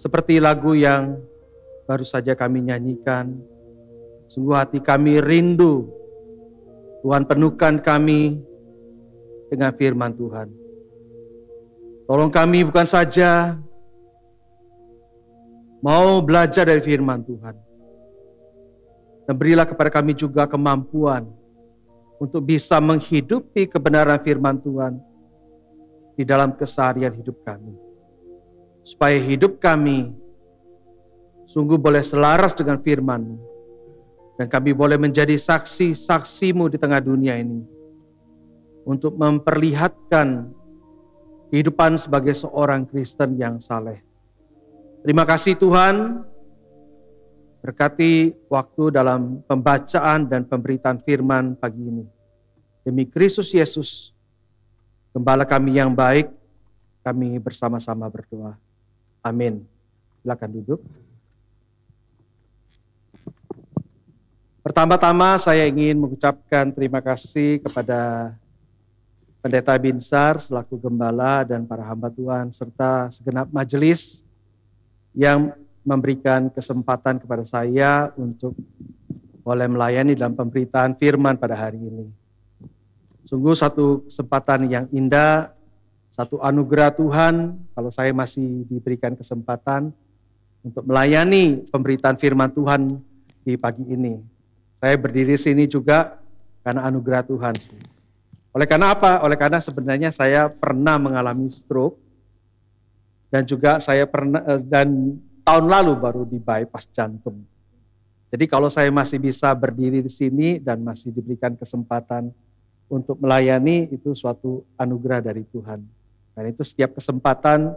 Seperti lagu yang baru saja kami nyanyikan, sungguh hati kami rindu. Tuhan, penuhkan kami dengan firman Tuhan. Tolong kami bukan saja mau belajar dari firman Tuhan, dan berilah kepada kami juga kemampuan untuk bisa menghidupi kebenaran firman Tuhan di dalam keseharian hidup kami. Supaya hidup kami sungguh boleh selaras dengan firman-Mu, dan kami boleh menjadi saksi-saksi-Mu di tengah dunia ini, untuk memperlihatkan kehidupan sebagai seorang Kristen yang saleh. Terima kasih Tuhan, berkati waktu dalam pembacaan dan pemberitaan firman pagi ini. Demi Kristus Yesus, Gembala kami yang baik, kami bersama-sama berdoa. Amin. Silakan duduk. Pertama-tama saya ingin mengucapkan terima kasih kepada Pendeta Binsar selaku gembala dan para hamba Tuhan serta segenap majelis yang memberikan kesempatan kepada saya untuk boleh melayani dalam pemberitaan firman pada hari ini. Sungguh satu kesempatan yang indah, satu anugerah Tuhan kalau saya masih diberikan kesempatan untuk melayani pemberitaan firman Tuhan di pagi ini. Saya berdiri sini juga karena anugerah Tuhan. Oleh karena apa? Oleh karena sebenarnya saya pernah mengalami stroke, dan juga saya pernah dan tahun lalu baru di bypass jantung. Jadi kalau saya masih bisa berdiri di sini dan masih diberikan kesempatan untuk melayani, itu suatu anugerah dari Tuhan. Dan itu setiap kesempatan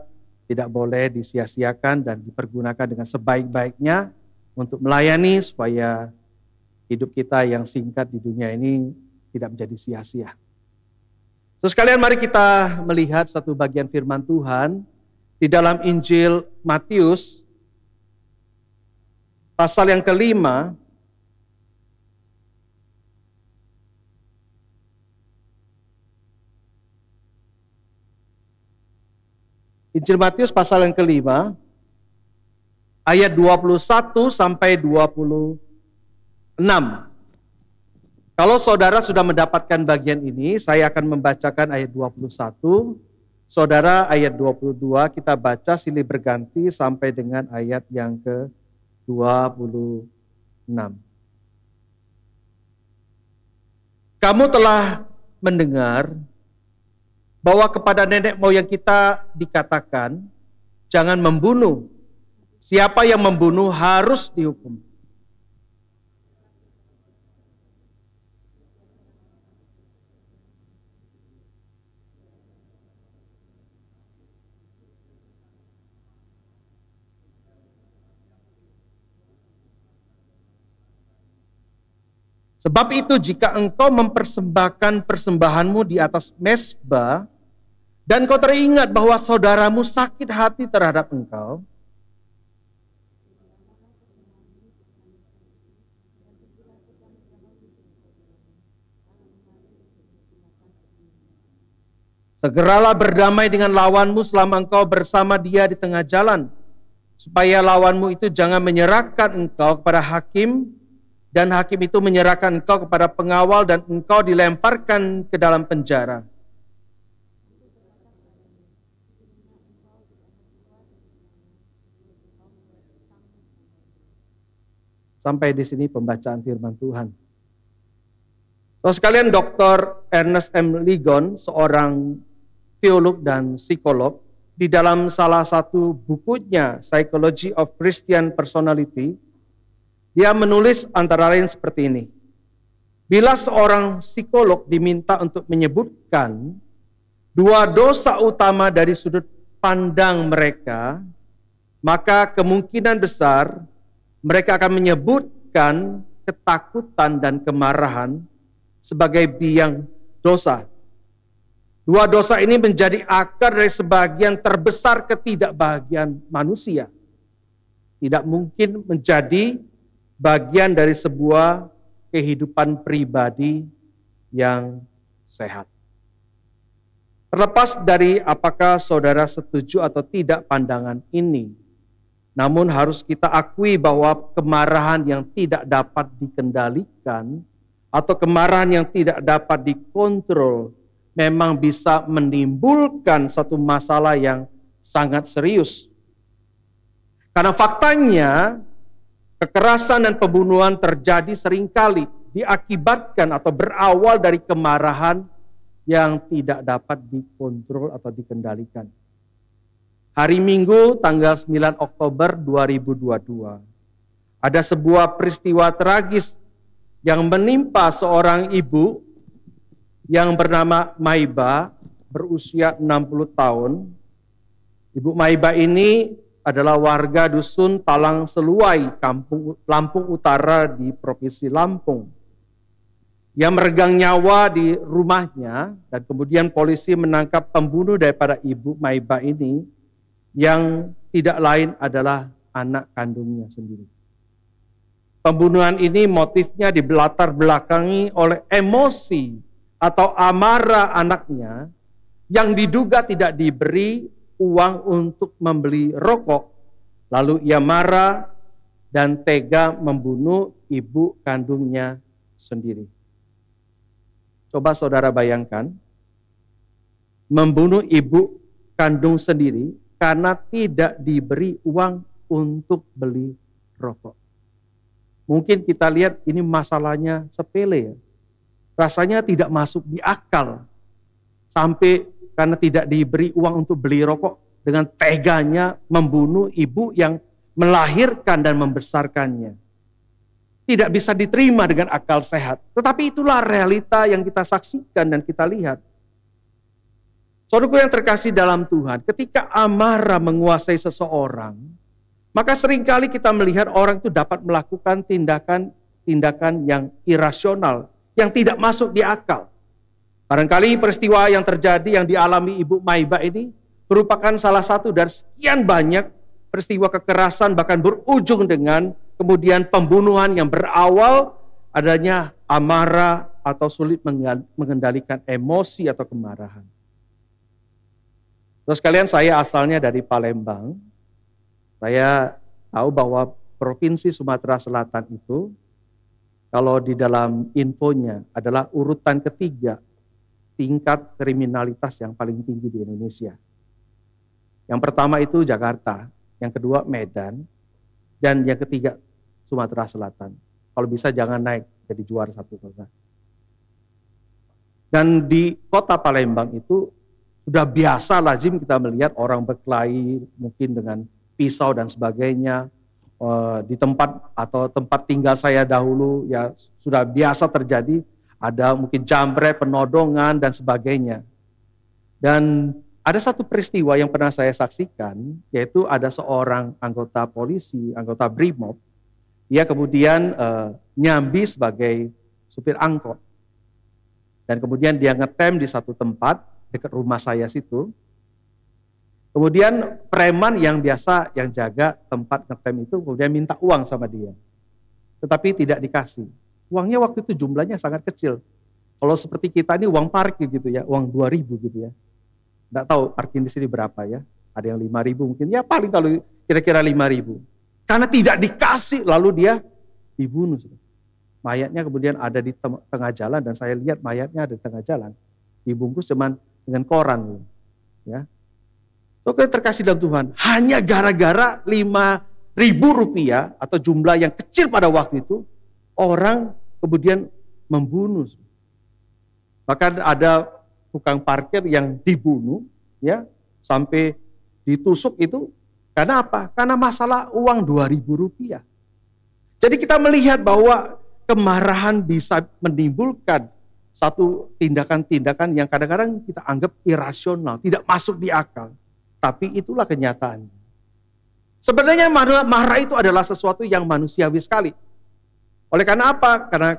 tidak boleh disia-siakan dan dipergunakan dengan sebaik-baiknya untuk melayani supaya hidup kita yang singkat di dunia ini tidak menjadi sia-sia. Terus sekalian, mari kita melihat satu bagian firman Tuhan di dalam Injil Matius pasal yang ke-5 Injil Matius pasal yang ke-5 ayat 21 sampai 26. Kalau saudara sudah mendapatkan bagian ini, saya akan membacakan ayat 21. Saudara ayat 22 kita baca silih berganti sampai dengan ayat yang ke-26. Kamu telah mendengar bahwa kepada nenek moyang kita dikatakan, jangan membunuh. Siapa yang membunuh harus dihukum. Sebab itu jika engkau mempersembahkan persembahanmu di atas mezbah, dan kau teringat bahwa saudaramu sakit hati terhadap engkau, segeralah berdamai dengan lawanmu selama engkau bersama dia di tengah jalan, supaya lawanmu itu jangan menyerahkan engkau kepada hakim, dan hakim itu menyerahkan engkau kepada pengawal, dan engkau dilemparkan ke dalam penjara. Sampai di sini pembacaan firman Tuhan. So sekalian, Dr. Ernest M. Ligon, seorang teolog dan psikolog, di dalam salah satu bukunya Psychology of Christian Personality, dia menulis antara lain seperti ini. Bila seorang psikolog diminta untuk menyebutkan dua dosa utama dari sudut pandang mereka, maka kemungkinan besar mereka akan menyebutkan ketakutan dan kemarahan sebagai biang dosa. Dua dosa ini menjadi akar dari sebagian terbesar ketidakbahagiaan manusia. Tidak mungkin menjadi bagian dari sebuah kehidupan pribadi yang sehat. Terlepas dari apakah saudara setuju atau tidak pandangan ini, Namun harus kita akui bahwa kemarahan yang tidak dapat dikendalikan atau kemarahan yang tidak dapat dikontrol memang bisa menimbulkan satu masalah yang sangat serius. Karena faktanya kekerasan dan pembunuhan terjadi seringkali diakibatkan atau berawal dari kemarahan yang tidak dapat dikontrol atau dikendalikan. Hari Minggu tanggal 9 Oktober 2022, ada sebuah peristiwa tragis yang menimpa seorang ibu yang bernama Maiba, berusia 60 tahun. Ibu Maiba ini adalah warga dusun Talang Seluai, Lampung Utara di Provinsi Lampung. Ia meregang nyawa di rumahnya dan kemudian polisi menangkap pembunuh daripada Ibu Maiba ini yang tidak lain adalah anak kandungnya sendiri. Pembunuhan ini motifnya dibelatar belakangi oleh emosi atau amarah anaknya yang diduga tidak diberi uang untuk membeli rokok, lalu ia marah dan tega membunuh ibu kandungnya sendiri. Coba saudara bayangkan, membunuh ibu kandung sendiri karena tidak diberi uang untuk beli rokok. Mungkin kita lihat ini masalahnya sepele ya, rasanya tidak masuk di akal, sampai karena tidak diberi uang untuk beli rokok, dengan teganya membunuh ibu yang melahirkan dan membesarkannya. Tidak bisa diterima dengan akal sehat. Tetapi itulah realita yang kita saksikan dan kita lihat. Saudaraku yang terkasih dalam Tuhan, ketika amarah menguasai seseorang, maka seringkali kita melihat orang itu dapat melakukan tindakan yang irasional, yang tidak masuk di akal. Barangkali peristiwa yang terjadi yang dialami Ibu Maiba ini merupakan salah satu dari sekian banyak peristiwa kekerasan, bahkan berujung dengan kemudian pembunuhan yang berawal adanya amarah atau sulit mengendalikan emosi atau kemarahan. Terus kalian, saya asalnya dari Palembang. Saya tahu bahwa Provinsi Sumatera Selatan itu kalau di dalam infonya adalah urutan ketiga tingkat kriminalitas yang paling tinggi di Indonesia. Yang pertama itu Jakarta, yang kedua Medan, dan yang ketiga Sumatera Selatan. Kalau bisa jangan naik jadi juara satu kota. Dan di kota Palembang itu sudah biasa lazim kita melihat orang berkelahi mungkin dengan pisau dan sebagainya. Di tempat atau tempat tinggal saya dahulu ya sudah biasa terjadi. Ada mungkin jambret, penodongan, dan sebagainya. Dan ada satu peristiwa yang pernah saya saksikan, yaitu ada seorang anggota polisi, anggota Brimob, dia kemudian nyambi sebagai supir angkot. Dan kemudian dia ngetem di satu tempat, dekat rumah saya situ. Kemudian preman yang biasa, yang jaga tempat ngetem itu, kemudian minta uang sama dia. Tetapi tidak dikasih. Uangnya waktu itu jumlahnya sangat kecil. Kalau seperti kita ini uang parkir gitu ya, uang 2.000 gitu ya. Nggak tahu parkir di sini berapa ya. Ada yang 5.000 mungkin, ya paling kalau kira-kira 5.000. Karena tidak dikasih, lalu dia dibunuh. Mayatnya kemudian ada di tengah jalan, dan saya lihat mayatnya ada di tengah jalan. Dibungkus cuman dengan koran. Ya. Oke, terkasih dalam Tuhan, hanya gara-gara 5.000 rupiah atau jumlah yang kecil pada waktu itu, orang kemudian membunuh. Bahkan ada tukang parkir yang dibunuh, ya, sampai ditusuk itu. Karena apa? Karena masalah uang 2.000 rupiah. Jadi kita melihat bahwa kemarahan bisa menimbulkan satu tindakan-tindakan yang kadang-kadang kita anggap irasional, tidak masuk di akal. Tapi itulah kenyataannya. Sebenarnya marah itu adalah sesuatu yang manusiawi sekali. Oleh karena apa? Karena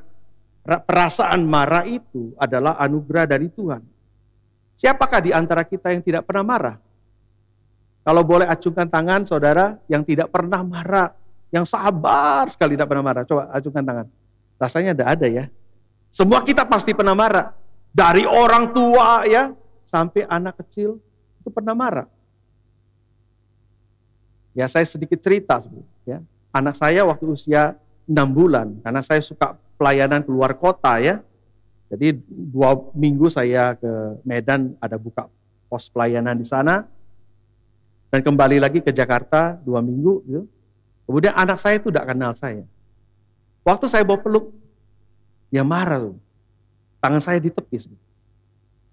perasaan marah itu adalah anugerah dari Tuhan. Siapakah di antara kita yang tidak pernah marah? Kalau boleh acungkan tangan saudara yang tidak pernah marah, yang sabar sekali tidak pernah marah. Coba acungkan tangan. Rasanya ada ya. Semua kita pasti pernah marah. Dari orang tua ya, sampai anak kecil itu pernah marah. Ya, saya sedikit cerita, ya. Anak saya waktu usia 6 bulan, karena saya suka pelayanan keluar kota ya. Jadi 2 minggu saya ke Medan, ada buka pos pelayanan di sana. Dan kembali lagi ke Jakarta 2 minggu. Gitu. Kemudian anak saya itu tidak kenal saya. Waktu saya bawa peluk, dia marah tuh. Tangan saya ditepis.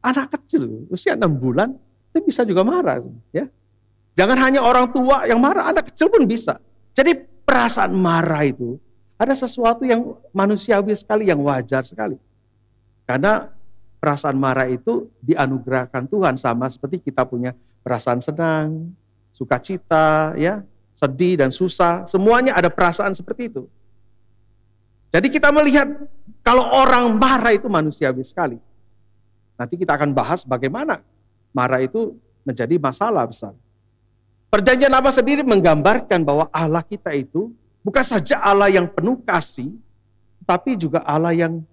Anak kecil, usia 6 bulan, itu bisa juga marah. Ya. Jangan hanya orang tua yang marah, anak kecil pun bisa. Jadi perasaan marah itu ada sesuatu yang manusiawi sekali, yang wajar sekali. Karena perasaan marah itu dianugerahkan Tuhan, sama seperti kita punya perasaan senang, sukacita, ya, sedih dan susah, semuanya ada perasaan seperti itu. Jadi kita melihat kalau orang marah itu manusiawi sekali. Nanti kita akan bahas bagaimana marah itu menjadi masalah besar. Perjanjian Lama sendiri menggambarkan bahwa Allah kita itu bukan saja Allah yang penuh kasih, tapi juga Allah yang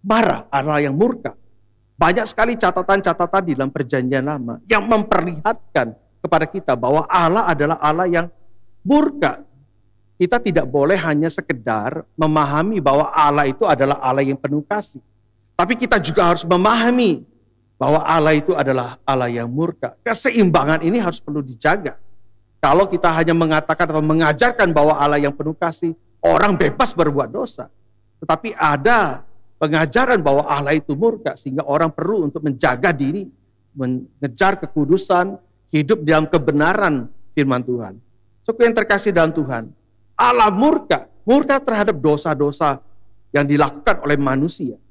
marah, Allah yang murka. Banyak sekali catatan-catatan di dalam Perjanjian Lama yang memperlihatkan kepada kita bahwa Allah adalah Allah yang murka. Kita tidak boleh hanya sekedar memahami bahwa Allah itu adalah Allah yang penuh kasih. Tapi kita juga harus memahami bahwa Allah itu adalah Allah yang murka. Keseimbangan ini harus perlu dijaga. Kalau kita hanya mengatakan atau mengajarkan bahwa Allah yang penuh kasih, orang bebas berbuat dosa. Tetapi ada pengajaran bahwa Allah itu murka, sehingga orang perlu untuk menjaga diri, mengejar kekudusan, hidup dalam kebenaran firman Tuhan. Suku yang terkasih dalam Tuhan, Allah murka terhadap dosa-dosa yang dilakukan oleh manusia.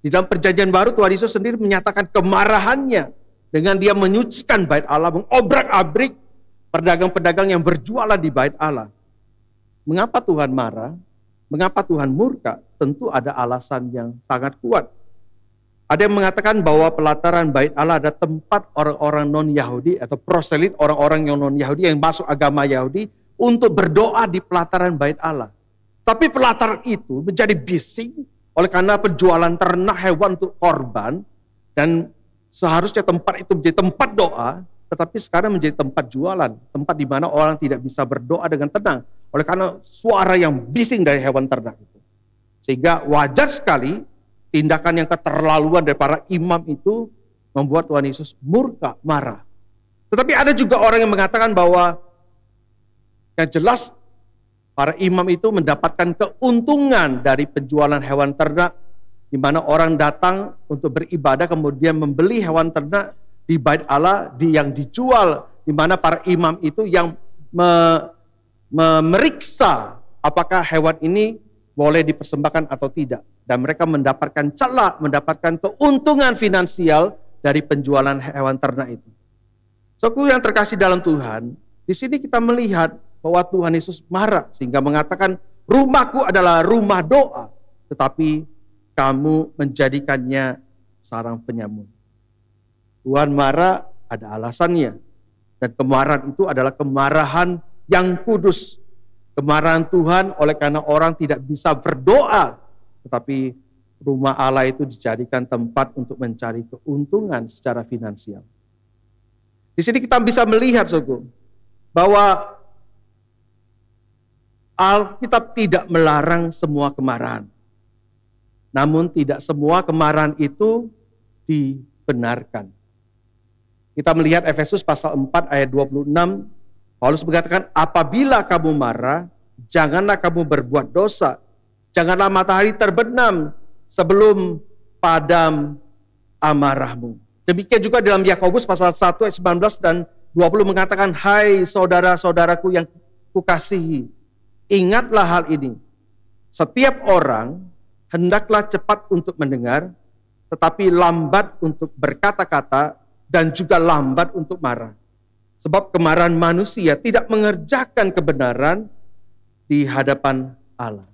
Di dalam Perjanjian Baru Tuhan Yesus sendiri menyatakan kemarahannya dengan dia menyucikan bait Allah, mengobrak-abrik pedagang-pedagang yang berjualan di bait Allah. Mengapa Tuhan marah? Mengapa Tuhan murka? Tentu ada alasan yang sangat kuat. Ada yang mengatakan bahwa pelataran bait Allah ada tempat orang-orang non-Yahudi atau proselit, orang-orang yang non-Yahudi yang masuk agama Yahudi untuk berdoa di pelataran bait Allah. Tapi pelataran itu menjadi bising oleh karena penjualan ternak hewan untuk korban, dan seharusnya tempat itu menjadi tempat doa, tetapi sekarang menjadi tempat jualan, tempat di mana orang tidak bisa berdoa dengan tenang, oleh karena suara yang bising dari hewan ternak itu. Sehingga wajar sekali tindakan yang keterlaluan dari para imam itu membuat Tuhan Yesus murka, marah. Tetapi ada juga orang yang mengatakan bahwa yang jelas para imam itu mendapatkan keuntungan dari penjualan hewan ternak, di mana orang datang untuk beribadah kemudian membeli hewan ternak di bait Allah yang dijual, di mana para imam itu yang memeriksa apakah hewan ini boleh dipersembahkan atau tidak, dan mereka mendapatkan celah, mendapatkan keuntungan finansial dari penjualan hewan ternak itu. Saudaraku yang terkasih dalam Tuhan, di sini kita melihat bahwa Tuhan Yesus marah sehingga mengatakan, rumahku adalah rumah doa, tetapi kamu menjadikannya sarang penyamun. Tuhan marah ada alasannya, dan kemarahan itu adalah kemarahan yang kudus. Kemarahan Tuhan oleh karena orang tidak bisa berdoa, tetapi rumah Allah itu dijadikan tempat untuk mencari keuntungan secara finansial. Di sini kita bisa melihat, saudara, bahwa Alkitab tidak melarang semua kemarahan. Namun tidak semua kemarahan itu dibenarkan. Kita melihat Efesus pasal 4 ayat 26, Paulus mengatakan, apabila kamu marah, janganlah kamu berbuat dosa. Janganlah matahari terbenam sebelum padam amarahmu. Demikian juga dalam Yakobus pasal 1 ayat 19 dan 20 mengatakan, hai saudara-saudaraku yang kukasihi, ingatlah hal ini. Setiap orang hendaklah cepat untuk mendengar, tetapi lambat untuk berkata-kata, dan juga lambat untuk marah. Sebab kemarahan manusia tidak mengerjakan kebenaran di hadapan Allah.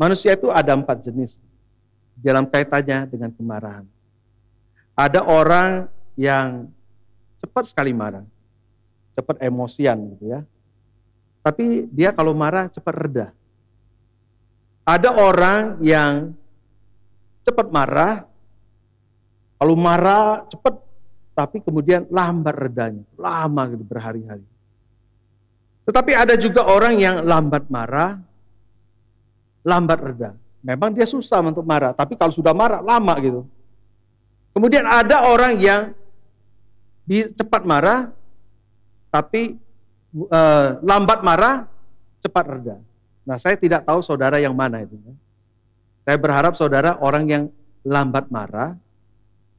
Manusia itu ada 4 jenis dalam kaitannya dengan kemarahan. Ada orang yang cepat sekali marah, cepat emosian gitu ya. Tapi dia kalau marah cepat reda. Ada orang yang cepat marah, kalau marah cepat, tapi kemudian lambat redanya, lama gitu, berhari-hari. Tetapi ada juga orang yang lambat marah, lambat reda. Memang dia susah untuk marah, tapi kalau sudah marah lama gitu. Kemudian ada orang yang cepat marah, tapi lambat marah, cepat reda. Nah, saya tidak tahu saudara yang mana itu. Saya berharap saudara orang yang lambat marah,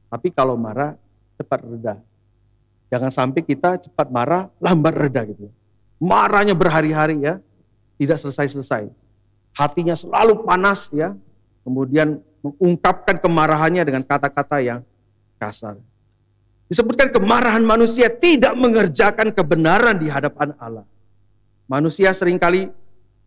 tapi kalau marah cepat reda. Jangan sampai kita cepat marah, lambat reda gitu. Marahnya berhari-hari ya, tidak selesai-selesai. Hatinya selalu panas ya, kemudian mengungkapkan kemarahannya dengan kata-kata yang kasar. Disebutkan kemarahan manusia tidak mengerjakan kebenaran di hadapan Allah. Manusia seringkali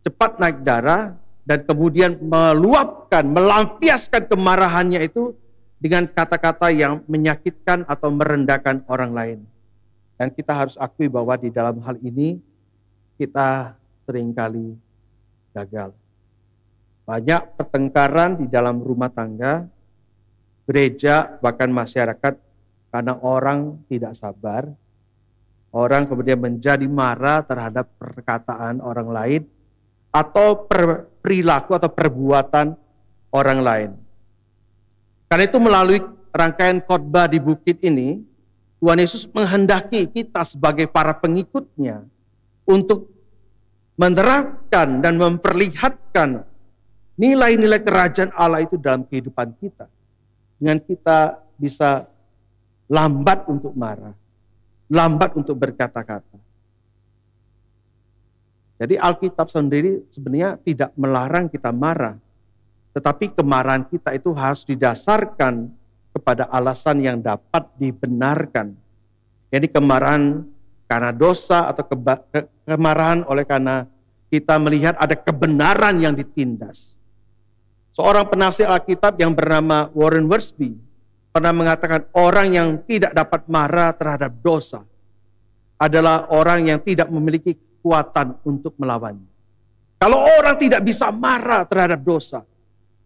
cepat naik darah dan kemudian meluapkan, melampiaskan kemarahannya itu dengan kata-kata yang menyakitkan atau merendahkan orang lain. Dan kita harus akui bahwa di dalam hal ini kita seringkali gagal. Banyak pertengkaran di dalam rumah tangga, gereja, bahkan masyarakat karena orang tidak sabar. Orang kemudian menjadi marah terhadap perkataan orang lain atau perilaku atau perbuatan orang lain. Karena itu melalui rangkaian khotbah di bukit ini, Tuhan Yesus menghendaki kita sebagai para pengikutnya untuk menerapkan dan memperlihatkan nilai-nilai kerajaan Allah itu dalam kehidupan kita. Dengan kita bisa lambat untuk marah, lambat untuk berkata-kata. Jadi Alkitab sendiri sebenarnya tidak melarang kita marah, tetapi kemarahan kita itu harus didasarkan kepada alasan yang dapat dibenarkan. Jadi kemarahan karena dosa atau kemarahan oleh karena kita melihat ada kebenaran yang ditindas. Seorang penafsir Alkitab yang bernama Warren Wiersbe pernah mengatakan orang yang tidak dapat marah terhadap dosa adalah orang yang tidak memiliki kekuatan untuk melawannya. Kalau orang tidak bisa marah terhadap dosa,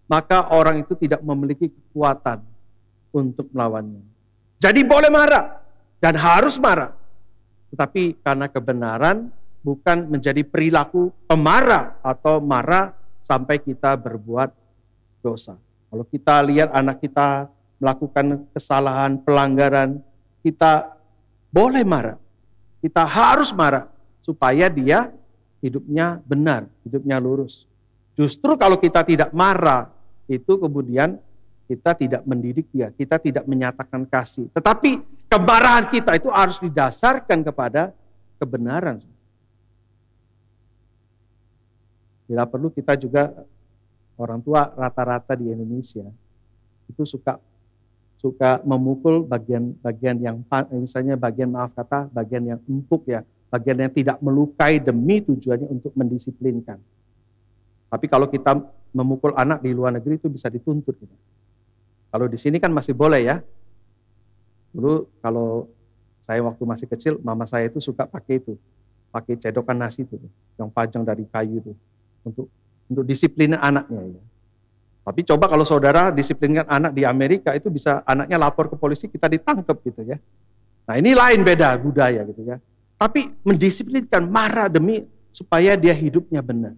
maka orang itu tidak memiliki kekuatan untuk melawannya. Jadi boleh marah dan harus marah, tetapi karena kebenaran bukan menjadi perilaku pemarah atau marah sampai kita berbuat dosa. Kalau kita lihat anak kita melakukan kesalahan, pelanggaran, kita boleh marah. Kita harus marah supaya dia hidupnya benar, hidupnya lurus. Justru kalau kita tidak marah, itu kemudian kita tidak mendidik dia, kita tidak menyatakan kasih. Tetapi kemarahan kita itu harus didasarkan kepada kebenaran. Bila perlu kita juga, orang tua rata-rata di Indonesia itu suka memukul bagian yang, misalnya bagian bagian yang empuk ya, bagian yang tidak melukai demi tujuannya untuk mendisiplinkan. Tapi kalau kita memukul anak di luar negeri itu bisa dituntut. Kalau di sini kan masih boleh ya. Dulu kalau saya waktu masih kecil, mama saya itu suka pakai cedokan nasi itu, yang panjang dari kayu itu, untuk disiplin anaknya ya. Tapi coba kalau saudara disiplinkan anak di Amerika, itu bisa anaknya lapor ke polisi, kita ditangkap gitu ya. Nah ini lain, beda budaya gitu ya. Tapi mendisiplinkan, marah demi supaya dia hidupnya benar.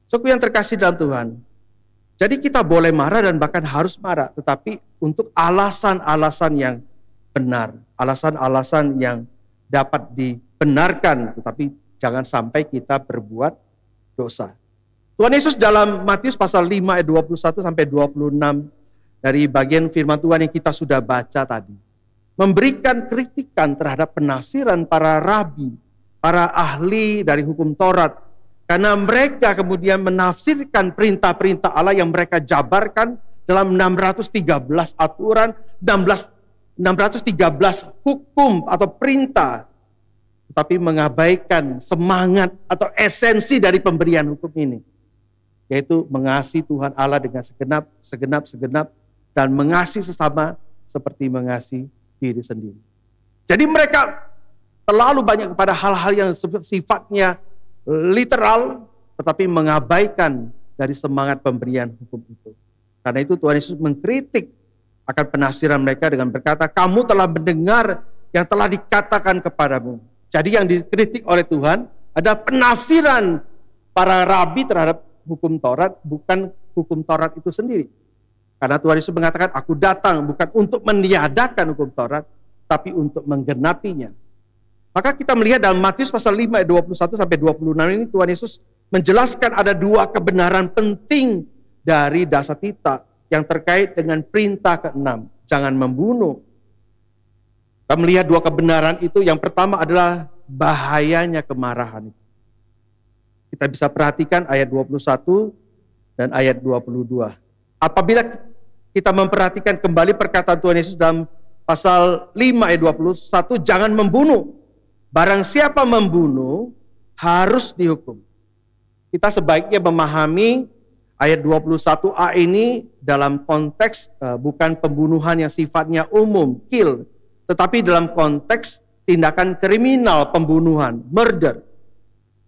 Saudara yang terkasih dalam Tuhan, jadi kita boleh marah dan bahkan harus marah, tetapi untuk alasan-alasan yang benar, alasan-alasan yang dapat dibenarkan, tetapi jangan sampai kita berbuat dosa. Tuhan Yesus dalam Matius pasal 5 ayat 21 sampai 26 dari bagian firman Tuhan yang kita sudah baca tadi, memberikan kritikan terhadap penafsiran para rabi, para ahli dari hukum Taurat, karena mereka kemudian menafsirkan perintah-perintah Allah yang mereka jabarkan dalam 613 aturan, 613 hukum atau perintah, tetapi mengabaikan semangat atau esensi dari pemberian hukum ini, yaitu mengasihi Tuhan Allah dengan segenap dan mengasihi sesama seperti mengasihi diri sendiri. Jadi mereka terlalu banyak kepada hal-hal yang sifatnya literal, tetapi mengabaikan dari semangat pemberian hukum itu. Karena itu Tuhan Yesus mengkritik akan penafsiran mereka dengan berkata, kamu telah mendengar yang telah dikatakan kepadamu. Jadi yang dikritik oleh Tuhan Ada penafsiran para rabi terhadap hukum Taurat, bukan hukum Taurat itu sendiri. Karena Tuhan Yesus mengatakan, aku datang bukan untuk meniadakan hukum Taurat, tapi untuk menggenapinya. Maka kita melihat dalam Matius pasal 5 ayat 21 sampai 26 ini Tuhan Yesus menjelaskan ada dua kebenaran penting dari Dasatita yang terkait dengan perintah ke-6, jangan membunuh. Kita melihat dua kebenaran itu, yang pertama adalah bahayanya kemarahan itu. Kita bisa perhatikan ayat 21 dan ayat 22. Apabila kita memperhatikan kembali perkataan Tuhan Yesus dalam pasal 5 ayat 21, jangan membunuh. Barang siapa membunuh harus dihukum. Kita sebaiknya memahami ayat 21a ini dalam konteks bukan pembunuhan yang sifatnya umum, kill, tetapi dalam konteks tindakan kriminal, pembunuhan, murder.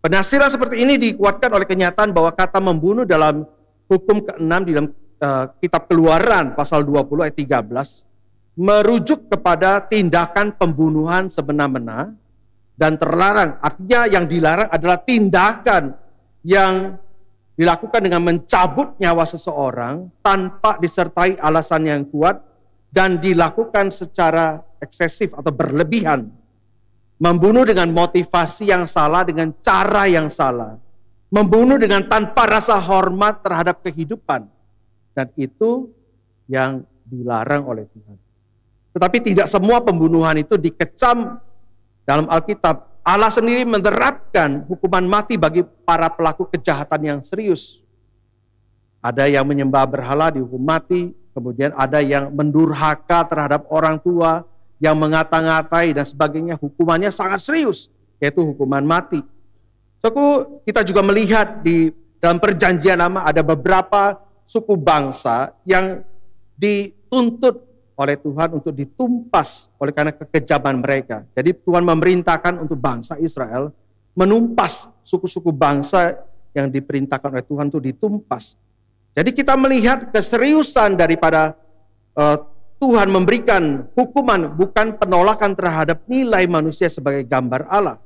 Penafsiran seperti ini dikuatkan oleh kenyataan bahwa kata membunuh dalam hukum ke-6 di dalam kitab Keluaran pasal 20 ayat 13 merujuk kepada tindakan pembunuhan semena-mena dan terlarang. Artinya yang dilarang adalah tindakan yang dilakukan dengan mencabut nyawa seseorang tanpa disertai alasan yang kuat dan dilakukan secara eksesif atau berlebihan. Membunuh dengan motivasi yang salah, dengan cara yang salah. Membunuh dengan tanpa rasa hormat terhadap kehidupan. Dan itu yang dilarang oleh Tuhan. Tetapi tidak semua pembunuhan itu dikecam dalam Alkitab. Allah sendiri menerapkan hukuman mati bagi para pelaku kejahatan yang serius. Ada yang menyembah berhala dihukum mati, kemudian ada yang mendurhaka terhadap orang tua, yang mengata-ngatai dan sebagainya, hukumannya sangat serius, yaitu hukuman mati. Kita juga melihat di dalam perjanjian lama ada beberapa suku bangsa yang dituntut oleh Tuhan untuk ditumpas oleh karena kekejaman mereka. Jadi Tuhan memerintahkan untuk bangsa Israel menumpas suku-suku bangsa yang diperintahkan oleh Tuhan untuk ditumpas. Jadi kita melihat keseriusan daripada Tuhan memberikan hukuman, bukan penolakan terhadap nilai manusia sebagai gambar Allah.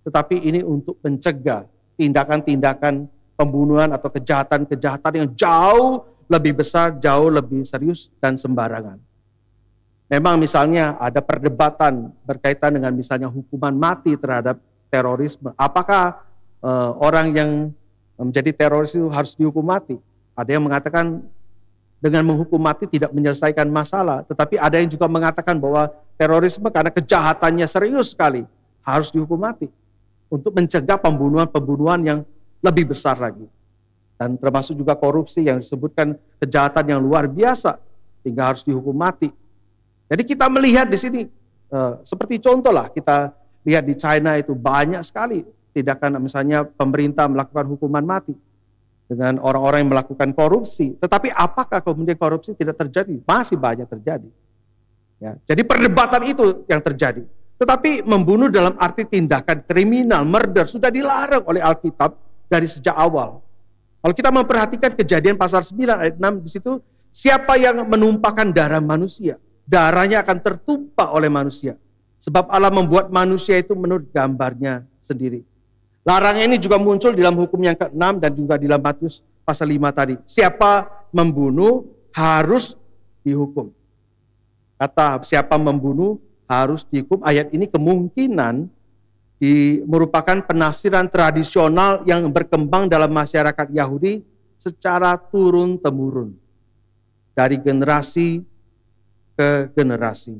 Tetapi ini untuk mencegah tindakan-tindakan pembunuhan atau kejahatan-kejahatan yang jauh lebih besar, jauh lebih serius dan sembarangan. Memang misalnya ada perdebatan berkaitan dengan misalnya hukuman mati terhadap terorisme. Apakah orang yang menjadi teroris itu harus dihukum mati? Ada yang mengatakan dengan menghukum mati tidak menyelesaikan masalah. Tetapi ada yang juga mengatakan bahwa terorisme karena kejahatannya serius sekali harus dihukum mati. Untuk mencegah pembunuhan-pembunuhan yang lebih besar lagi. Dan termasuk juga korupsi yang disebutkan kejahatan yang luar biasa sehingga harus dihukum mati. Jadi kita melihat di sini, seperti contoh lah, kita lihat di China itu banyak sekali tindakan misalnya pemerintah melakukan hukuman mati dengan orang-orang yang melakukan korupsi. Tetapi apakah kemudian korupsi tidak terjadi? Masih banyak terjadi. Ya, jadi perdebatan itu yang terjadi. Tetapi membunuh dalam arti tindakan kriminal, murder, sudah dilarang oleh Alkitab dari sejak awal. Kalau kita memperhatikan Kejadian pasal 9 ayat 6 di situ, siapa yang menumpahkan darah manusia? Darahnya akan tertumpah oleh manusia. Sebab Allah membuat manusia itu menurut gambarnya sendiri. Larangan ini juga muncul di dalam hukum yang ke-6 dan juga di dalam Matius pasal 5 tadi. Siapa membunuh harus dihukum. Kata siapa membunuh harus dihukum. Ayat ini kemungkinan merupakan penafsiran tradisional yang berkembang dalam masyarakat Yahudi secara turun-temurun. Dari generasi ke generasi.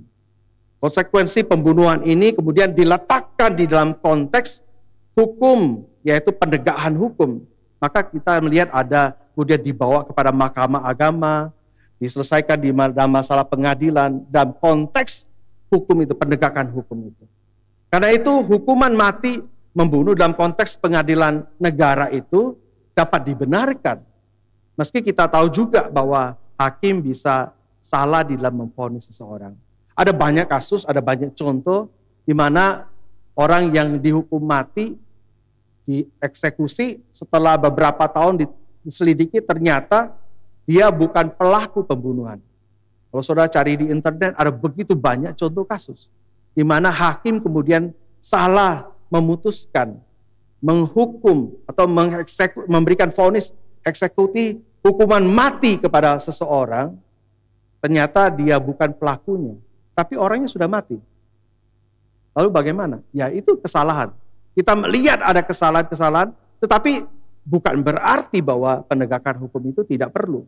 Konsekuensi pembunuhan ini kemudian diletakkan di dalam konteks hukum, yaitu penegakan hukum. Maka kita melihat ada kemudian dibawa kepada mahkamah agama, diselesaikan di dalam masalah pengadilan, dalam konteks hukum itu, penegakan hukum itu. Karena itu hukuman mati membunuh dalam konteks pengadilan negara itu dapat dibenarkan. Meski kita tahu juga bahwa hakim bisa salah di dalam memvonis seseorang. Ada banyak kasus, ada banyak contoh di mana orang yang dihukum mati, dieksekusi, setelah beberapa tahun diselidiki ternyata dia bukan pelaku pembunuhan. Kalau saudara cari di internet ada begitu banyak contoh kasus di mana hakim kemudian salah memutuskan menghukum atau memberikan vonis eksekusi hukuman mati kepada seseorang, ternyata dia bukan pelakunya, tapi orangnya sudah mati. Lalu bagaimana? Ya itu kesalahan. Kita melihat ada kesalahan-kesalahan, tetapi bukan berarti bahwa penegakan hukum itu tidak perlu.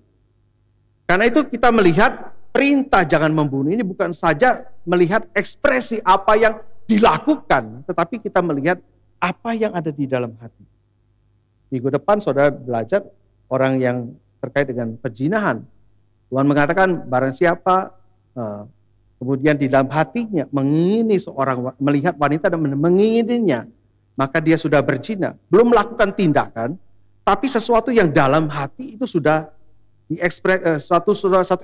Karena itu kita melihat perintah jangan membunuh ini bukan saja melihat ekspresi apa yang dilakukan, tetapi kita melihat apa yang ada di dalam hati. Minggu depan saudara belajar orang yang terkait dengan perzinahan. Tuhan mengatakan barang siapa kemudian di dalam hatinya mengingini seorang, melihat wanita dan mengingininya, maka dia sudah berzina. Belum melakukan tindakan, tapi sesuatu yang dalam hati itu sudah satu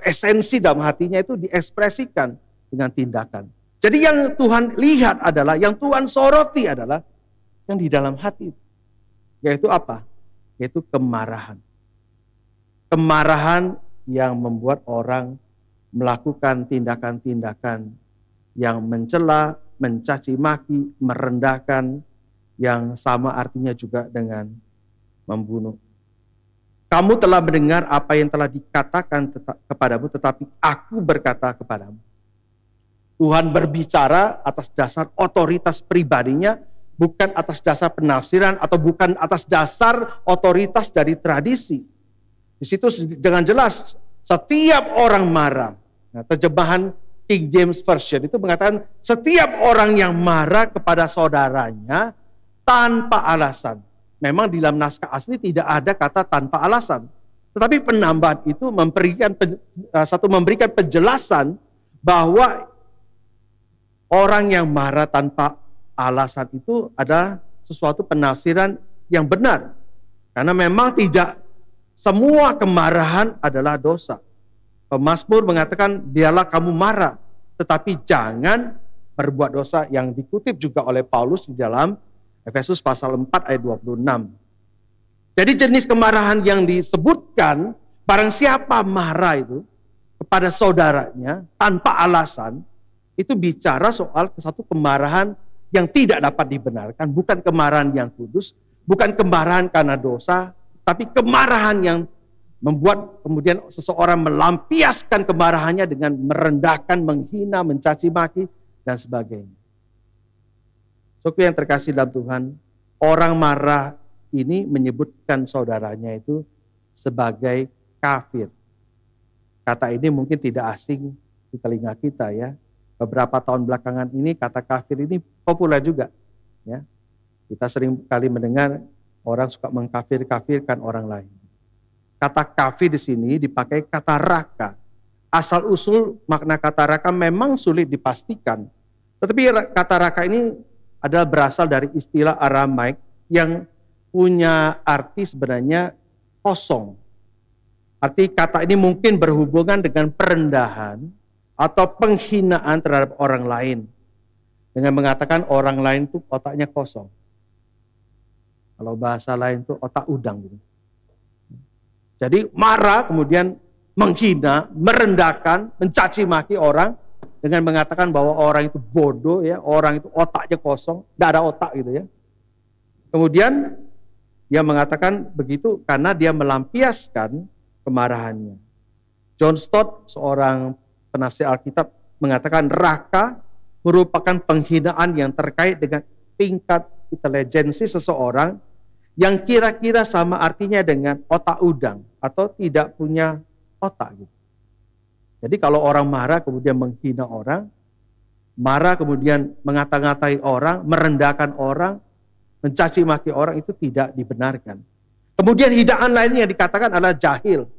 esensi dalam hatinya itu diekspresikan dengan tindakan. Jadi yang Tuhan lihat adalah, yang Tuhan soroti adalah yang di dalam hati. Yaitu apa? Yaitu kemarahan. Kemarahan yang membuat orang melakukan tindakan-tindakan yang mencela, mencaci maki, merendahkan, yang sama artinya juga dengan membunuh. Kamu telah mendengar apa yang telah dikatakan kepadamu, tetapi aku berkata kepadamu. Tuhan berbicara atas dasar otoritas pribadinya, bukan atas dasar penafsiran atau bukan atas dasar otoritas dari tradisi. Di situ dengan jelas setiap orang marah. Nah, terjemahan King James Version itu mengatakan setiap orang yang marah kepada saudaranya tanpa alasan. Memang di dalam naskah asli tidak ada kata tanpa alasan. Tetapi penambahan itu memberikan penjelasan bahwa orang yang marah tanpa alasan itu adalah sesuatu penafsiran yang benar. Karena memang tidak semua kemarahan adalah dosa. Pemazmur mengatakan, biarlah kamu marah, tetapi jangan berbuat dosa, yang dikutip juga oleh Paulus di dalam Efesus pasal 4 ayat 26. Jadi jenis kemarahan yang disebutkan, barang siapa marah itu kepada saudaranya tanpa alasan, itu bicara soal satu kemarahan yang tidak dapat dibenarkan, bukan kemarahan yang kudus, bukan kemarahan karena dosa, tapi kemarahan yang membuat kemudian seseorang melampiaskan kemarahannya dengan merendahkan, menghina, mencaci maki, dan sebagainya. Saudara yang terkasih dalam Tuhan, orang marah ini menyebutkan saudaranya itu sebagai kafir. Kata ini mungkin tidak asing di telinga kita ya. Beberapa tahun belakangan ini kata kafir ini populer juga. Ya. Kita sering kali mendengar orang suka mengkafir-kafirkan orang lain. Kata kafir di sini dipakai kata raka. Asal usul makna kata raka memang sulit dipastikan. Tetapi kata raka ini adalah berasal dari istilah Aramaik yang punya arti sebenarnya kosong. Arti kata ini mungkin berhubungan dengan perendahan atau penghinaan terhadap orang lain. Dengan mengatakan orang lain itu otaknya kosong. Kalau bahasa lain itu otak udang gitu. Jadi marah kemudian menghina, merendahkan, mencaci maki orang dengan mengatakan bahwa orang itu bodoh ya, orang itu otaknya kosong, tidak ada otak gitu ya. Kemudian dia mengatakan begitu karena dia melampiaskan kemarahannya. John Stott, seorang penafsir Alkitab, mengatakan raka merupakan penghinaan yang terkait dengan tingkat intelijensi seseorang yang kira-kira sama artinya dengan otak udang atau tidak punya otak gitu. Jadi kalau orang marah kemudian menghina orang, marah kemudian mengata-ngatai orang, merendahkan orang, mencaci maki orang, itu tidak dibenarkan. Kemudian hinaan lainnya yang dikatakan adalah jahil.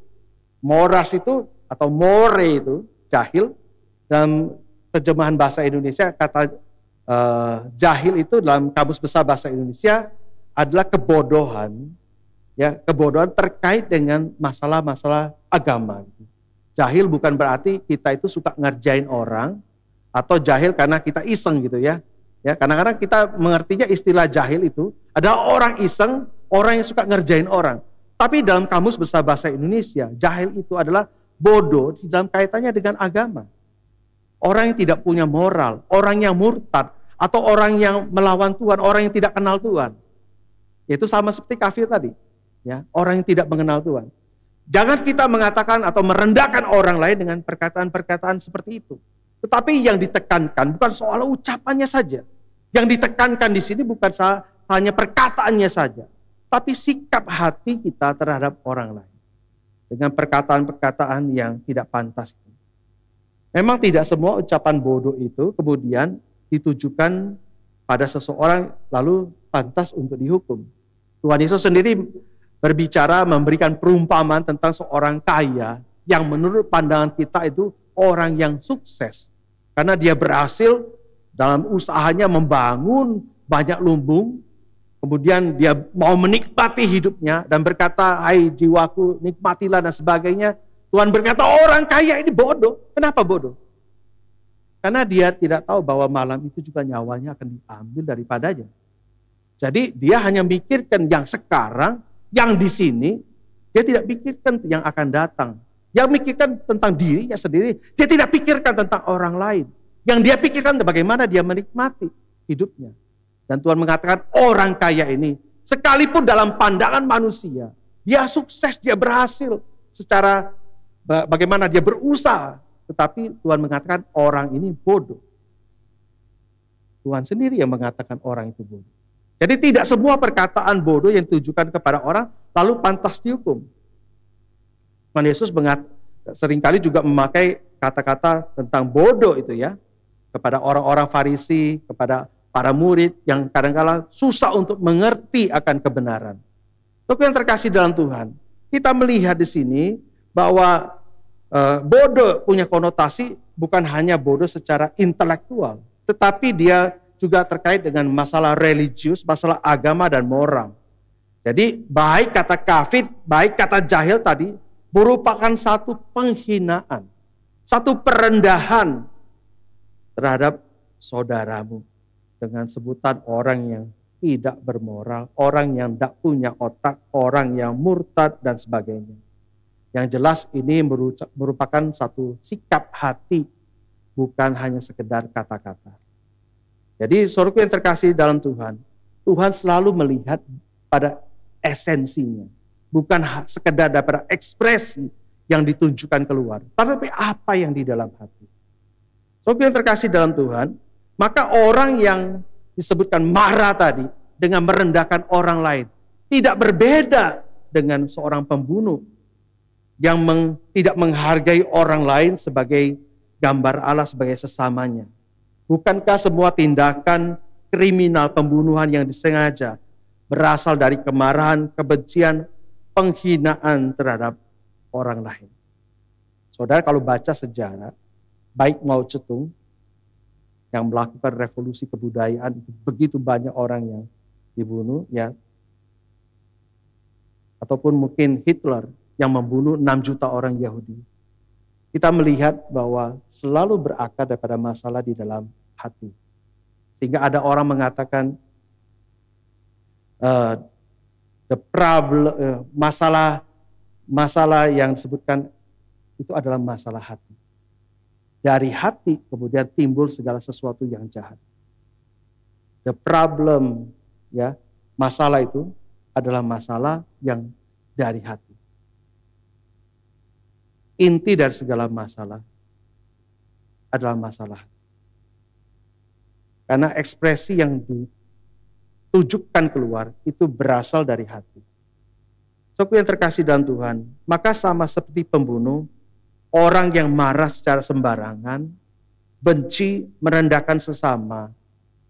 Moras itu atau more itu jahil. Dalam terjemahan bahasa Indonesia kata jahil itu dalam Kamus Besar Bahasa Indonesia adalah kebodohan, ya, kebodohan terkait dengan masalah-masalah agama. Jahil bukan berarti kita itu suka ngerjain orang atau jahil karena kita iseng gitu ya. Ya, kadang-kadang kita mengertinya istilah jahil itu adalah orang iseng, orang yang suka ngerjain orang. Tapi dalam Kamus Besar Bahasa Indonesia, jahil itu adalah bodoh di dalam kaitannya dengan agama. Orang yang tidak punya moral, orang yang murtad, atau orang yang melawan Tuhan, orang yang tidak kenal Tuhan. Yaitu sama seperti kafir tadi, ya, orang yang tidak mengenal Tuhan. Jangan kita mengatakan atau merendahkan orang lain dengan perkataan-perkataan seperti itu. Tetapi yang ditekankan bukan soal ucapannya saja. Yang ditekankan di sini bukan hanya perkataannya saja, tapi sikap hati kita terhadap orang lain. Dengan perkataan-perkataan yang tidak pantas. Memang tidak semua ucapan bodoh itu kemudian ditujukan pada seseorang lalu pantas untuk dihukum. Tuhan Yesus sendiri berbicara, memberikan perumpamaan tentang seorang kaya yang menurut pandangan kita itu orang yang sukses. Karena dia berhasil dalam usahanya membangun banyak lumbung, kemudian dia mau menikmati hidupnya dan berkata, hai jiwaku nikmatilah dan sebagainya. Tuhan berkata orang kaya ini bodoh. Kenapa bodoh? Karena dia tidak tahu bahwa malam itu juga nyawanya akan diambil daripadanya. Jadi dia hanya mikirkan yang sekarang, yang di sini, dia tidak pikirkan yang akan datang. Yang mikirkan tentang dirinya sendiri, dia tidak pikirkan tentang orang lain. Yang dia pikirkan bagaimana dia menikmati hidupnya. Dan Tuhan mengatakan orang kaya ini, sekalipun dalam pandangan manusia, dia sukses, dia berhasil secara bagaimana dia berusaha. Tetapi Tuhan mengatakan orang ini bodoh. Tuhan sendiri yang mengatakan orang itu bodoh. Jadi tidak semua perkataan bodoh yang ditujukan kepada orang lalu pantas dihukum. Tuhan Yesus seringkali juga memakai kata-kata tentang bodoh itu ya, kepada orang-orang Farisi, kepada para murid yang kadang-kala susah untuk mengerti akan kebenaran. Untuk yang terkasih dalam Tuhan, kita melihat di sini bahwa bodoh punya konotasi bukan hanya bodoh secara intelektual, tetapi dia juga terkait dengan masalah religius, masalah agama dan moral. Jadi baik kata kafir, baik kata jahil tadi merupakan satu penghinaan, satu perendahan terhadap saudaramu dengan sebutan orang yang tidak bermoral, orang yang tidak punya otak, orang yang murtad dan sebagainya. Yang jelas ini merupakan satu sikap hati, bukan hanya sekedar kata-kata. Jadi saudaraku yang terkasih dalam Tuhan, Tuhan selalu melihat pada esensinya. Bukan sekedar daripada ekspresi yang ditunjukkan keluar, tapi apa yang di dalam hati. Saudaraku yang terkasih dalam Tuhan, maka orang yang disebutkan marah tadi dengan merendahkan orang lain, tidak berbeda dengan seorang pembunuh yang tidak menghargai orang lain sebagai gambar Allah, sebagai sesamanya. Bukankah semua tindakan kriminal pembunuhan yang disengaja berasal dari kemarahan, kebencian, penghinaan terhadap orang lain? Saudara kalau baca sejarah, baik Mao Zedong yang melakukan revolusi kebudayaan, begitu banyak orang yang dibunuh, ya, ataupun mungkin Hitler yang membunuh 6 juta orang Yahudi. Kita melihat bahwa selalu berakar daripada masalah di dalam hati. Sehingga ada orang mengatakan masalah yang disebutkan itu adalah masalah hati. Dari hati kemudian timbul segala sesuatu yang jahat. The problem, ya, masalah itu adalah masalah yang dari hati. Inti dari segala masalah adalah masalah. Karena ekspresi yang ditujukan keluar itu berasal dari hati. Saudaraku yang terkasih dalam Tuhan, maka sama seperti pembunuh, orang yang marah secara sembarangan, benci, merendahkan sesama,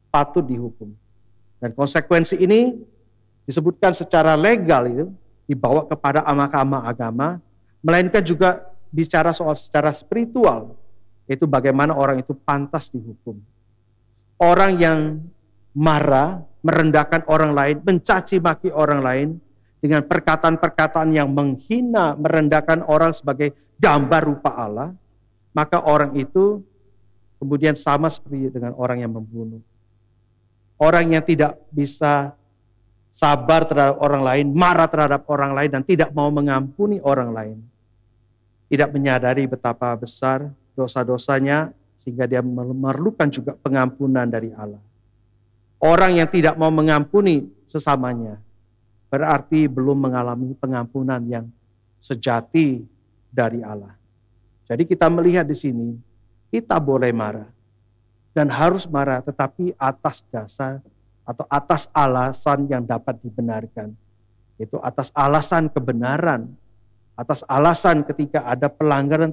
patut dihukum. Dan konsekuensi ini disebutkan secara legal itu dibawa kepada mahkamah agama, melainkan juga bicara soal secara spiritual, yaitu bagaimana orang itu pantas dihukum. Orang yang marah, merendahkan orang lain, mencaci maki orang lain dengan perkataan-perkataan yang menghina, merendahkan orang sebagai gambar rupa Allah, maka orang itu kemudian sama seperti dengan orang yang membunuh. Orang yang tidak bisa sabar terhadap orang lain, marah terhadap orang lain, dan tidak mau mengampuni orang lain. Tidak menyadari betapa besar dosa-dosanya, sehingga dia memerlukan juga pengampunan dari Allah. Orang yang tidak mau mengampuni sesamanya, berarti belum mengalami pengampunan yang sejati dari Allah. Jadi kita melihat di sini, kita boleh marah dan harus marah, tetapi atas dasar atau atas alasan yang dapat dibenarkan. Itu atas alasan kebenaran, atas alasan ketika ada pelanggaran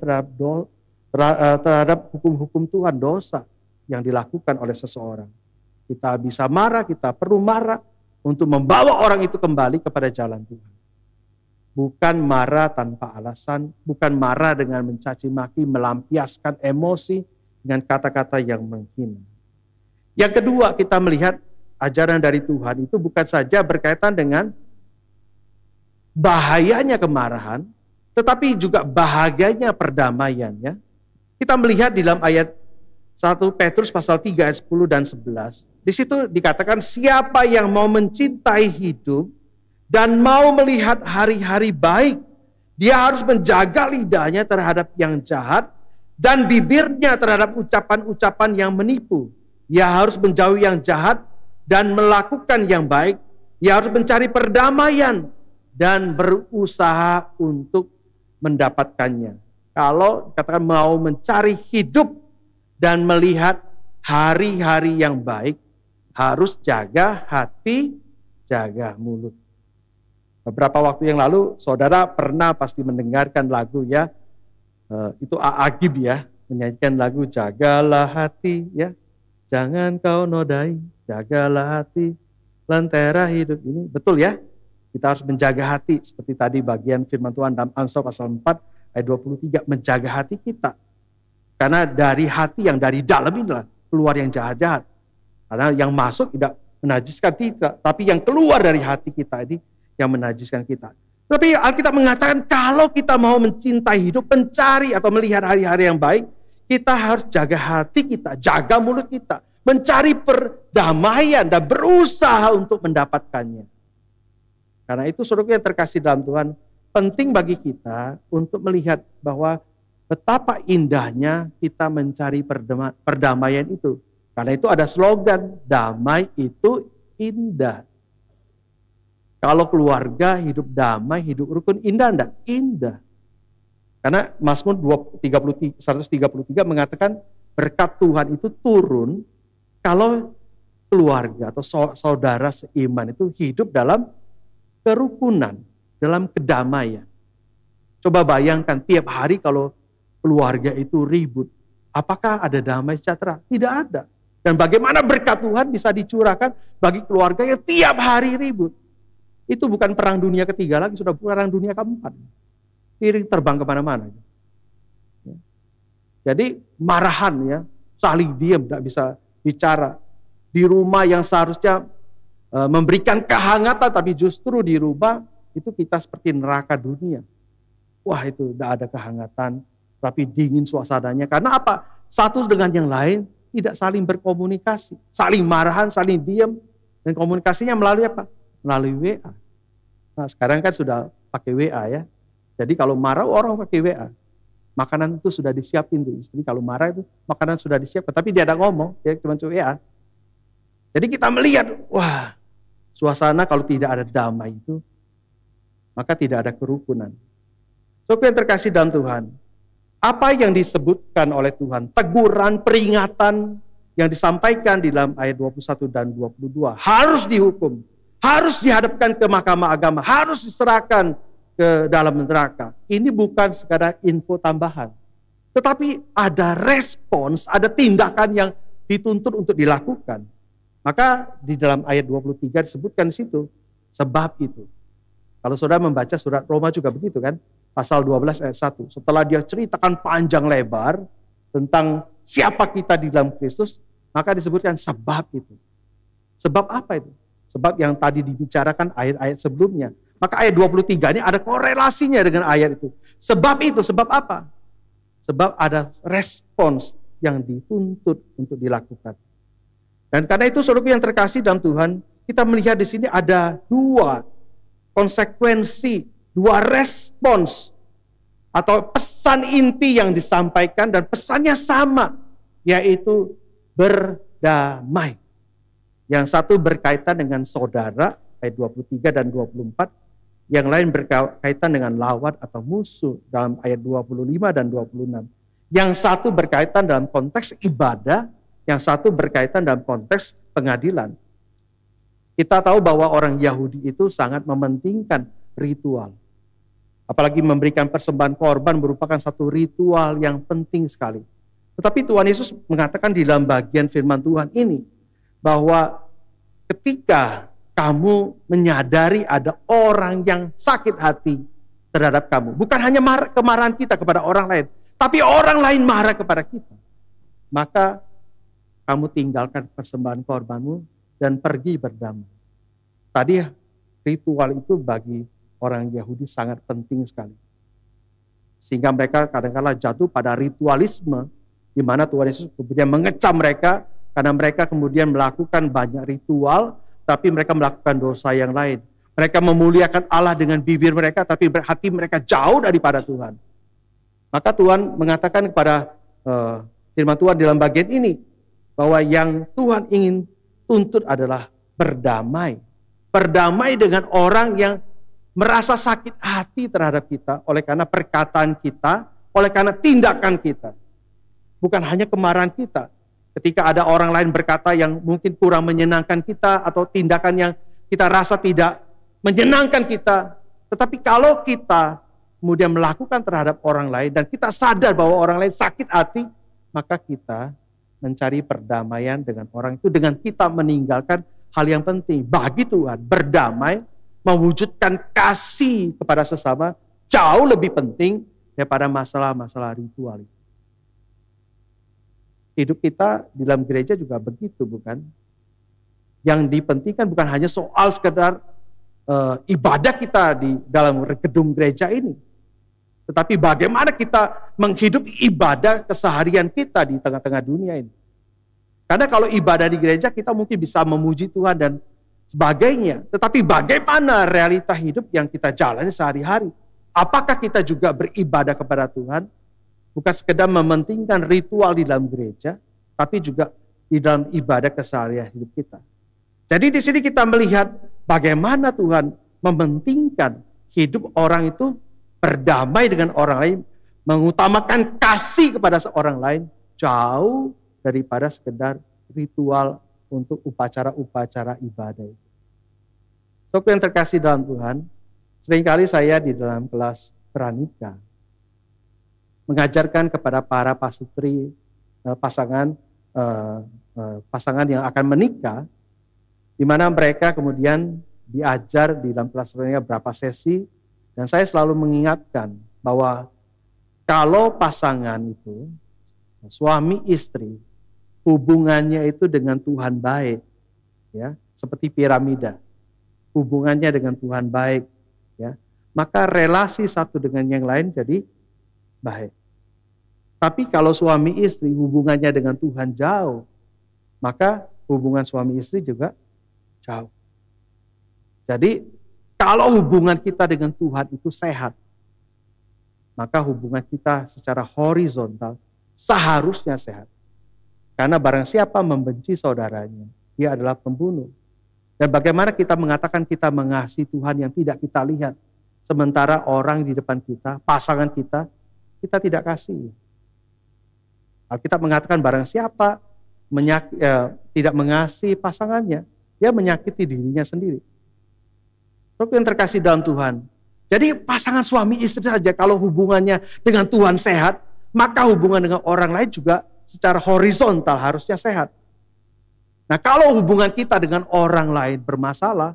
terhadap hukum-hukum Tuhan, dosa yang dilakukan oleh seseorang. Kita bisa marah, kita perlu marah untuk membawa orang itu kembali kepada jalan Tuhan. Bukan marah tanpa alasan, bukan marah dengan mencaci maki, melampiaskan emosi dengan kata-kata yang menghina. Yang kedua, kita melihat ajaran dari Tuhan itu bukan saja berkaitan dengan bahayanya kemarahan, tetapi juga bahagianya perdamaian. Ya. Kita melihat di dalam ayat 1 Petrus pasal 3 ayat 10 dan 11. Di situ dikatakan, siapa yang mau mencintai hidup dan mau melihat hari-hari baik, dia harus menjaga lidahnya terhadap yang jahat dan bibirnya terhadap ucapan-ucapan yang menipu. Ia harus menjauhi yang jahat dan melakukan yang baik. Ia harus mencari perdamaian dan berusaha untuk mendapatkannya. Kalau katakan mau mencari hidup dan melihat hari-hari yang baik, harus jaga hati, jaga mulut. Beberapa waktu yang lalu, saudara pernah pasti mendengarkan lagu ya, itu Agib ya, menyanyikan lagu Jagalah Hati ya, jangan kau nodai, jagalah hati, lentera hidup ini. Betul ya, kita harus menjaga hati, seperti tadi bagian firman Tuhan dalam Amsal pasal 4 ayat 23, menjaga hati kita. Karena dari hati yang dari dalam inilah keluar yang jahat-jahat. Karena yang masuk tidak menajiskan kita, tapi yang keluar dari hati kita ini yang menajiskan kita. Tapi Alkitab mengatakan kalau kita mau mencintai hidup, mencari atau melihat hari-hari yang baik, kita harus jaga hati kita, jaga mulut kita, mencari perdamaian dan berusaha untuk mendapatkannya. Karena itu saudara yang terkasih dalam Tuhan, penting bagi kita untuk melihat bahwa betapa indahnya kita mencari perdamaian itu. Karena itu ada slogan, damai itu indah. Kalau keluarga hidup damai, hidup rukun, indah enggak? Indah. Karena Mazmur 133 mengatakan berkat Tuhan itu turun kalau keluarga atau saudara seiman itu hidup dalam kerukunan, dalam kedamaian. Coba bayangkan tiap hari kalau keluarga itu ribut, apakah ada damai sejahtera? Tidak ada. Dan bagaimana berkat Tuhan bisa dicurahkan bagi keluarga yang tiap hari ribut? Itu bukan perang dunia ketiga lagi, sudah perang dunia keempat. Piring terbang kemana-mana. Jadi marahan ya, saling diam, tidak bisa bicara. Di rumah yang seharusnya memberikan kehangatan, tapi justru di rumah itu kita seperti neraka dunia. Wah itu tidak ada kehangatan, tapi dingin suasananya. Karena apa? Satu dengan yang lain tidak saling berkomunikasi. Saling marahan, saling diam. Dan komunikasinya melalui apa? Melalui WA. Nah sekarang kan sudah pakai WA ya. Jadi kalau marah orang pakai WA. Makanan itu sudah disiapin tuh istri. Kalau marah itu makanan sudah disiapkan. Tapi dia ada ngomong, dia cuma WA. Jadi kita melihat, wah suasana kalau tidak ada damai itu, maka tidak ada kerukunan. Saudara yang terkasih dalam Tuhan, apa yang disebutkan oleh Tuhan, teguran, peringatan yang disampaikan di dalam ayat 21 dan 22, harus dihukum, harus dihadapkan ke mahkamah agama, harus diserahkan ke dalam neraka. Ini bukan sekadar info tambahan, tetapi ada respons, ada tindakan yang dituntut untuk dilakukan. Maka di dalam ayat 23 disebutkan di situ, sebab itu. Kalau saudara membaca surat Roma juga begitu kan, pasal 12 ayat 1. Setelah dia ceritakan panjang lebar tentang siapa kita di dalam Kristus, maka disebutkan sebab itu. Sebab apa itu? Sebab yang tadi dibicarakan ayat-ayat sebelumnya. Maka ayat 23 ini ada korelasinya dengan ayat itu. Sebab itu, sebab apa? Sebab ada respons yang dituntut untuk dilakukan. Dan karena itu saudara yang terkasih dalam Tuhan, kita melihat di sini ada dua konsekuensi, dua respons atau pesan inti yang disampaikan dan pesannya sama, yaitu berdamai. Yang satu berkaitan dengan saudara, ayat 23 dan 24. Yang lain berkaitan dengan lawan atau musuh dalam ayat 25 dan 26. Yang satu berkaitan dalam konteks ibadah, yang satu berkaitan dalam konteks pengadilan. Kita tahu bahwa orang Yahudi itu sangat mementingkan ritual. Apalagi memberikan persembahan korban merupakan satu ritual yang penting sekali. Tetapi Tuhan Yesus mengatakan di dalam bagian firman Tuhan ini, bahwa ketika kamu menyadari ada orang yang sakit hati terhadap kamu, bukan hanya kemarahan kita kepada orang lain, tapi orang lain marah kepada kita, maka kamu tinggalkan persembahan korbanmu dan pergi berdamai. Tadi ritual itu bagi orang Yahudi sangat penting sekali. Sehingga mereka kadang-kala jatuh pada ritualisme, di mana Tuhan Yesus kemudian mengecam mereka, karena mereka kemudian melakukan banyak ritual, tapi mereka melakukan dosa yang lain. Mereka memuliakan Allah dengan bibir mereka, tapi hati mereka jauh daripada Tuhan. Maka Tuhan mengatakan kepada firman Tuhan dalam bagian ini, bahwa yang Tuhan ingin tuntut adalah berdamai. Berdamai dengan orang yang merasa sakit hati terhadap kita, oleh karena perkataan kita, oleh karena tindakan kita. Bukan hanya kemarahan kita. Ketika ada orang lain berkata yang mungkin kurang menyenangkan kita, atau tindakan yang kita rasa tidak menyenangkan kita. Tetapi kalau kita kemudian melakukan terhadap orang lain, dan kita sadar bahwa orang lain sakit hati, maka kita mencari perdamaian dengan orang itu, dengan kita meninggalkan hal yang penting bagi Tuhan. Berdamai, mewujudkan kasih kepada sesama, jauh lebih penting daripada masalah-masalah ritual. Hidup kita di dalam gereja juga begitu, bukan? Yang dipentingkan bukan hanya soal sekedar ibadah kita di dalam gedung gereja ini, tetapi bagaimana kita menghidupi ibadah keseharian kita di tengah-tengah dunia ini. Karena kalau ibadah di gereja kita mungkin bisa memuji Tuhan dan sebagainya, tetapi bagaimana realita hidup yang kita jalani sehari-hari? Apakah kita juga beribadah kepada Tuhan? Bukan sekedar mementingkan ritual di dalam gereja, tapi juga di dalam ibadah keseharian hidup kita. Jadi di sini kita melihat bagaimana Tuhan mementingkan hidup orang itu berdamai dengan orang lain, mengutamakan kasih kepada seorang lain, jauh daripada sekedar ritual untuk upacara-upacara ibadah. Saudara yang terkasih dalam Tuhan, seringkali saya di dalam kelas pranikah mengajarkan kepada para pasutri, pasangan yang akan menikah, di mana mereka kemudian diajar di dalam kelas pranikah berapa sesi, dan saya selalu mengingatkan bahwa kalau pasangan itu, suami istri, hubungannya itu dengan Tuhan baik, ya, seperti piramida, hubungannya dengan Tuhan baik, ya, maka relasi satu dengan yang lain jadi baik. Tapi kalau suami istri hubungannya dengan Tuhan jauh, maka hubungan suami istri juga jauh. Jadi kalau hubungan kita dengan Tuhan itu sehat, maka hubungan kita secara horizontal seharusnya sehat. Karena barang siapa membenci saudaranya, dia adalah pembunuh. Dan bagaimana kita mengatakan kita mengasihi Tuhan yang tidak kita lihat, sementara orang di depan kita, pasangan kita tidak kasih. Alkitab mengatakan barang siapa tidak mengasihi pasangannya, dia menyakiti dirinya sendiri. Saudara yang terkasih dalam Tuhan, jadi pasangan suami istri saja kalau hubungannya dengan Tuhan sehat, maka hubungan dengan orang lain juga secara horizontal harusnya sehat. Nah, kalau hubungan kita dengan orang lain bermasalah,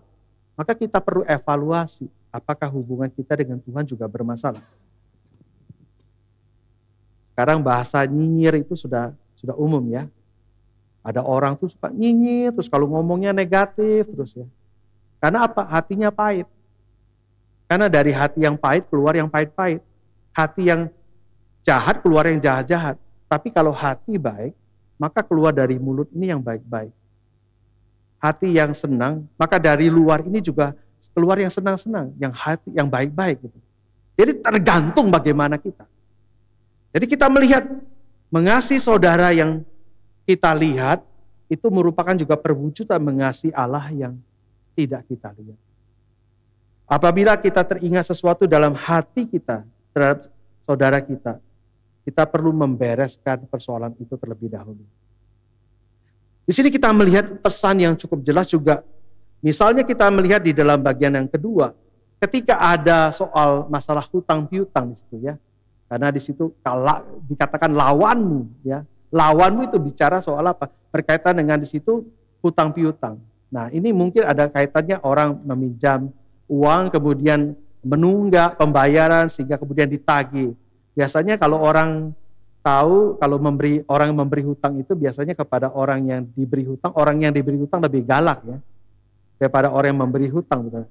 maka kita perlu evaluasi apakah hubungan kita dengan Tuhan juga bermasalah. Sekarang bahasa nyinyir itu sudah umum ya. Ada orang tuh suka nyinyir, terus kalau ngomongnya negatif terus ya. Karena apa? Hatinya pahit. Karena dari hati yang pahit keluar yang pahit-pahit. Hati yang jahat keluar yang jahat-jahat. Tapi kalau hati baik, maka keluar dari mulut ini yang baik-baik. Hati yang senang, maka dari luar ini juga keluar yang senang-senang, yang hati yang baik-baik gitu. Jadi tergantung bagaimana kita. Jadi kita melihat mengasihi saudara yang kita lihat itu merupakan juga perwujudan mengasihi Allah yang tidak kita lihat. Apabila kita teringat sesuatu dalam hati kita terhadap saudara kita perlu membereskan persoalan itu terlebih dahulu. Di sini kita melihat pesan yang cukup jelas juga. Misalnya kita melihat di dalam bagian yang kedua, ketika ada soal masalah hutang piutang di situ ya. Karena di situ kalau dikatakan lawanmu ya. Lawanmu itu bicara soal apa? Berkaitan dengan di situ hutang piutang. Nah, ini mungkin ada kaitannya orang meminjam uang kemudian menunggak pembayaran sehingga kemudian ditagih. Biasanya kalau orang tahu kalau orang memberi hutang itu biasanya kepada orang yang diberi hutang lebih galak ya daripada orang yang memberi hutang, betul.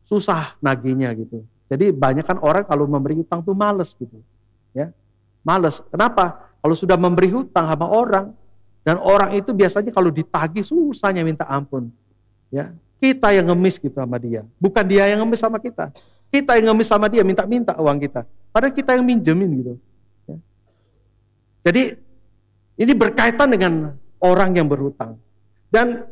Susah nagihnya gitu. Jadi banyak kan orang kalau memberi hutang tuh males gitu, ya males. Kenapa? Kalau sudah memberi hutang sama orang dan orang itu biasanya kalau ditagih susahnya minta ampun, ya kita yang ngemis gitu sama dia, bukan dia yang ngemis sama kita. Kita yang ngemis sama dia minta-minta uang kita, padahal kita yang minjemin gitu. Jadi ini berkaitan dengan orang yang berhutang. Dan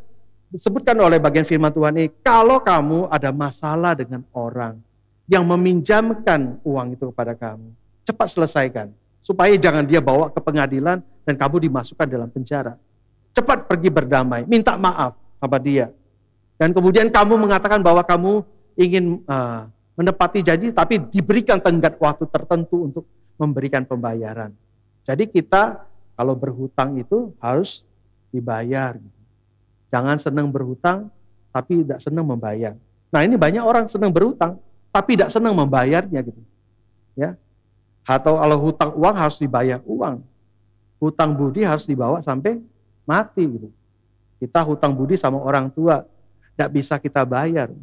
disebutkan oleh bagian firman Tuhan ini, kalau kamu ada masalah dengan orang yang meminjamkan uang itu kepada kamu, cepat selesaikan. Supaya jangan dia bawa ke pengadilan dan kamu dimasukkan dalam penjara. Cepat pergi berdamai, minta maaf sama dia. Dan kemudian kamu mengatakan bahwa kamu ingin menepati janji, tapi diberikan tenggat waktu tertentu untuk memberikan pembayaran. Jadi kita kalau berhutang itu harus dibayar. Jangan senang berhutang tapi tidak senang membayar. Nah ini banyak orang senang berhutang tapi tidak senang membayarnya gitu. Ya. Atau kalau hutang uang harus dibayar uang. Hutang budi harus dibawa sampai mati gitu. Kita hutang budi sama orang tua tidak bisa kita bayar.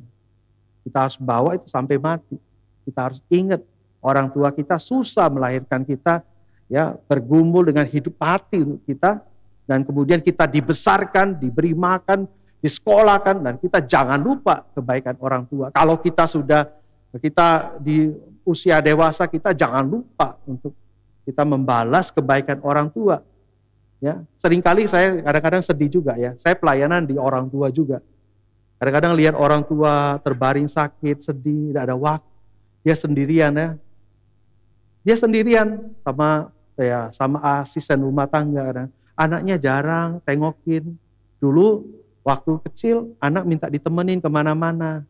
Kita harus bawa itu sampai mati. Kita harus ingat orang tua kita susah melahirkan kita, ya bergumul dengan hidup mati untuk kita, dan kemudian kita dibesarkan, diberi makan, disekolahkan, dan kita jangan lupa kebaikan orang tua. Kalau kita di usia dewasa, kita jangan lupa untuk kita membalas kebaikan orang tua. Ya, seringkali saya kadang-kadang sedih juga ya. Saya pelayanan di orang tua juga. Kadang-kadang lihat orang tua terbaring sakit, sedih, tidak ada waktu, dia sendirian ya. Dia sendirian sama asisten rumah tangga. Anaknya jarang tengokin. Dulu waktu kecil anak minta ditemenin kemana-mana.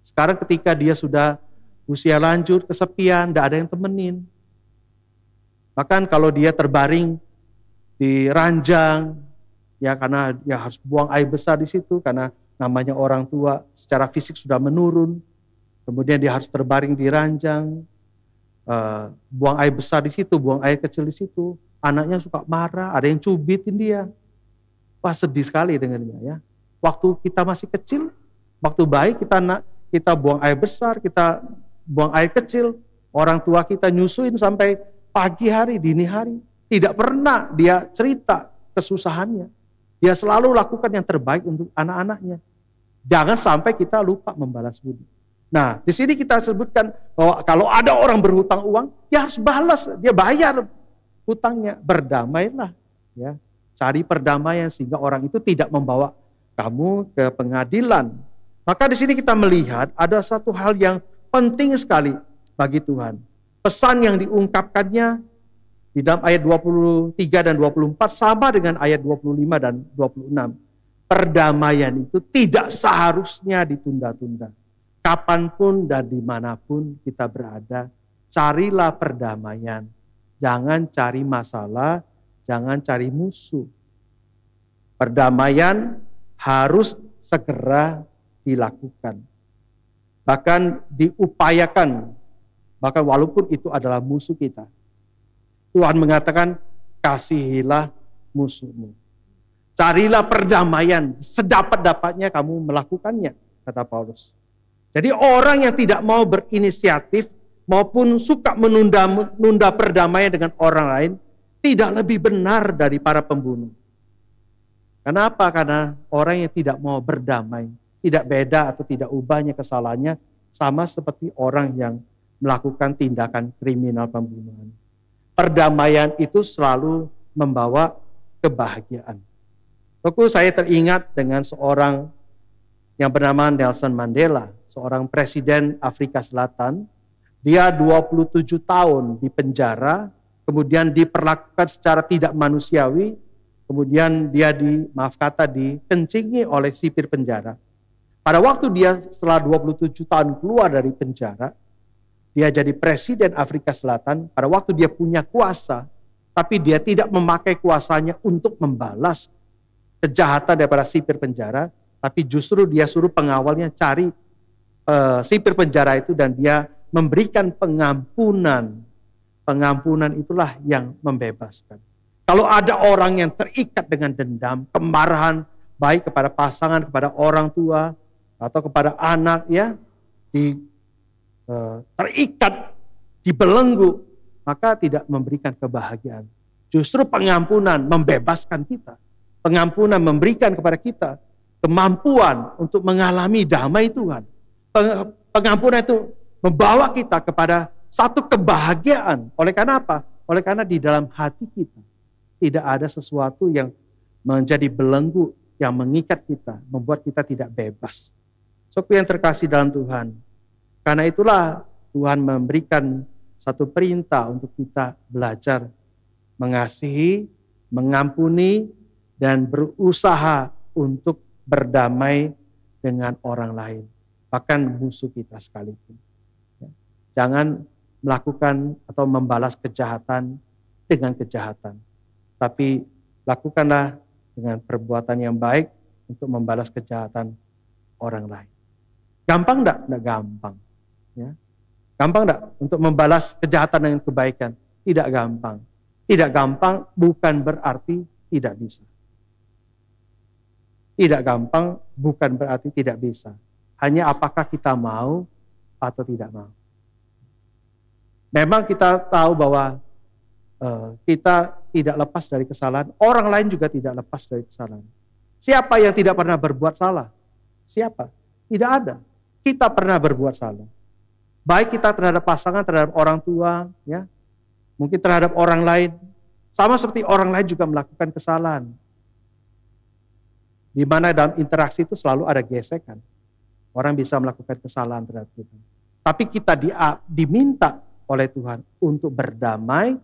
Sekarang ketika dia sudah usia lanjut, kesepian, tidak ada yang temenin. Bahkan kalau dia terbaring di ranjang, ya karena dia harus buang air besar di situ, karena namanya orang tua secara fisik sudah menurun. Kemudian dia harus terbaring di ranjang, buang air besar di situ, buang air kecil di situ. Anaknya suka marah, ada yang cubitin dia. Wah sedih sekali dengannya ya. Waktu kita masih kecil, waktu bayi kita buang air besar, kita buang air kecil, orang tua kita nyusuin sampai pagi hari, dini hari. Tidak pernah dia cerita kesusahannya. Dia selalu lakukan yang terbaik untuk anak-anaknya. Jangan sampai kita lupa membalas budi. Nah, di sini kita sebutkan bahwa kalau ada orang berhutang uang, dia harus balas, dia bayar hutangnya, berdamailah, ya. Cari perdamaian sehingga orang itu tidak membawa kamu ke pengadilan. Maka di sini kita melihat ada satu hal yang penting sekali bagi Tuhan. Pesan yang diungkapkannya di dalam ayat 23 dan 24 sama dengan ayat 25 dan 26. Perdamaian itu tidak seharusnya ditunda-tunda. Kapanpun dan dimanapun kita berada, carilah perdamaian. Jangan cari masalah, jangan cari musuh. Perdamaian harus segera dilakukan. Bahkan diupayakan, bahkan walaupun itu adalah musuh kita. Tuhan mengatakan, kasihilah musuhmu. Carilah perdamaian, sedapat-dapatnya kamu melakukannya, kata Paulus. Jadi orang yang tidak mau berinisiatif, maupun suka menunda perdamaian dengan orang lain, tidak lebih benar dari para pembunuh. Kenapa? Karena orang yang tidak mau berdamai, tidak beda atau tidak ubahnya kesalahannya, sama seperti orang yang melakukan tindakan kriminal pembunuhan. Perdamaian itu selalu membawa kebahagiaan. Saya teringat dengan seorang yang bernama Nelson Mandela, seorang presiden Afrika Selatan. Dia 27 tahun di penjara, kemudian diperlakukan secara tidak manusiawi, kemudian dia dikencingi oleh sipir penjara. Pada waktu dia setelah 27 tahun keluar dari penjara, dia jadi presiden Afrika Selatan. Pada waktu dia punya kuasa, tapi dia tidak memakai kuasanya untuk membalas kejahatan daripada sipir penjara, tapi justru dia suruh pengawalnya cari sipir penjara itu dan dia memberikan pengampunan. Pengampunan itulah yang membebaskan. Kalau ada orang yang terikat dengan dendam, kemarahan, baik kepada pasangan, kepada orang tua, atau kepada anak, ya, terikat, dibelenggu, maka tidak memberikan kebahagiaan. Justru pengampunan membebaskan kita. Pengampunan memberikan kepada kita kemampuan untuk mengalami damai Tuhan. Pengampunan itu membawa kita kepada satu kebahagiaan. Oleh karena apa? Oleh karena di dalam hati kita tidak ada sesuatu yang menjadi belenggu, yang mengikat kita, membuat kita tidak bebas. Saudara yang terkasih dalam Tuhan, karena itulah Tuhan memberikan satu perintah untuk kita belajar mengasihi, mengampuni, dan berusaha untuk berdamai dengan orang lain, bahkan musuh kita sekalipun. Jangan melakukan atau membalas kejahatan dengan kejahatan, tapi lakukanlah dengan perbuatan yang baik untuk membalas kejahatan orang lain. Gampang enggak? Enggak gampang. Ya. Gampang enggak untuk membalas kejahatan dengan kebaikan? Tidak gampang. Tidak gampang bukan berarti tidak bisa. Tidak gampang bukan berarti tidak bisa. Hanya apakah kita mau atau tidak mau. Memang kita tahu bahwa kita tidak lepas dari kesalahan. Orang lain juga tidak lepas dari kesalahan. Siapa yang tidak pernah berbuat salah? Siapa? Tidak ada. Kita pernah berbuat salah. Baik kita terhadap pasangan, terhadap orang tua, ya, mungkin terhadap orang lain. Sama seperti orang lain juga melakukan kesalahan. Di mana dalam interaksi itu selalu ada gesekan. Orang bisa melakukan kesalahan terhadap kita. Tapi kita diminta oleh Tuhan untuk berdamai,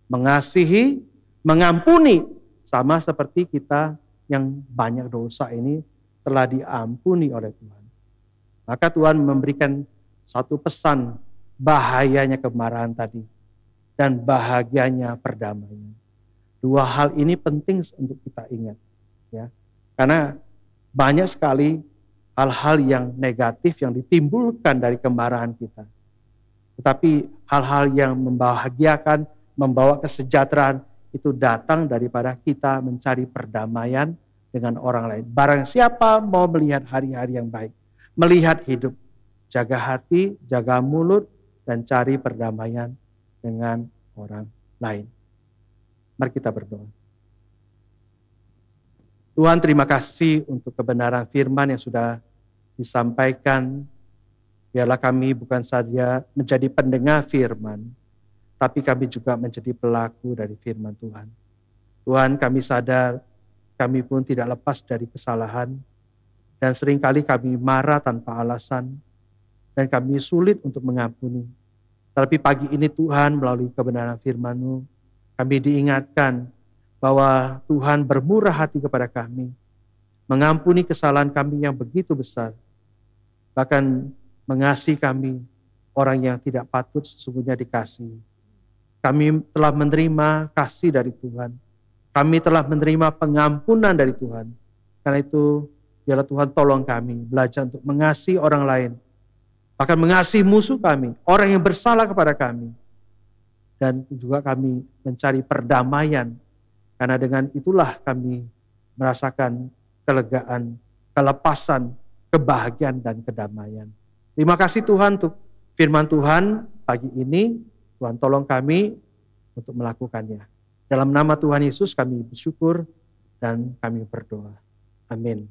mengasihi, mengampuni. Sama seperti kita yang banyak dosa ini telah diampuni oleh Tuhan. Maka Tuhan memberikan satu pesan, bahayanya kemarahan tadi dan bahagianya perdamaian. Dua hal ini penting untuk kita ingat, ya. Karena banyak sekali hal-hal yang negatif yang ditimbulkan dari kemarahan kita. Tetapi hal-hal yang membahagiakan, membawa kesejahteraan itu datang daripada kita mencari perdamaian dengan orang lain. Barang siapa mau melihat hari-hari yang baik, melihat hidup, jaga hati, jaga mulut, dan cari perdamaian dengan orang lain. Mari kita berdoa. Tuhan, terima kasih untuk kebenaran firman yang sudah disampaikan. Biarlah kami bukan saja menjadi pendengar firman, tapi kami juga menjadi pelaku dari firman Tuhan. Tuhan, kami sadar kami pun tidak lepas dari kesalahan, dan seringkali kami marah tanpa alasan, dan kami sulit untuk mengampuni. Tapi pagi ini Tuhan, melalui kebenaran firman-Mu, kami diingatkan bahwa Tuhan bermurah hati kepada kami, mengampuni kesalahan kami yang begitu besar, bahkan mengasihi kami, orang yang tidak patut sesungguhnya dikasihi. Kami telah menerima kasih dari Tuhan, kami telah menerima pengampunan dari Tuhan. Karena itu, biarlah Tuhan tolong kami belajar untuk mengasihi orang lain, bahkan mengasihi musuh kami, orang yang bersalah kepada kami. Dan juga kami mencari perdamaian, karena dengan itulah kami merasakan kelegaan, kelepasan, kebahagiaan, dan kedamaian. Terima kasih Tuhan untuk firman Tuhan pagi ini. Tuhan tolong kami untuk melakukannya. Dalam nama Tuhan Yesus kami bersyukur dan kami berdoa. Amin.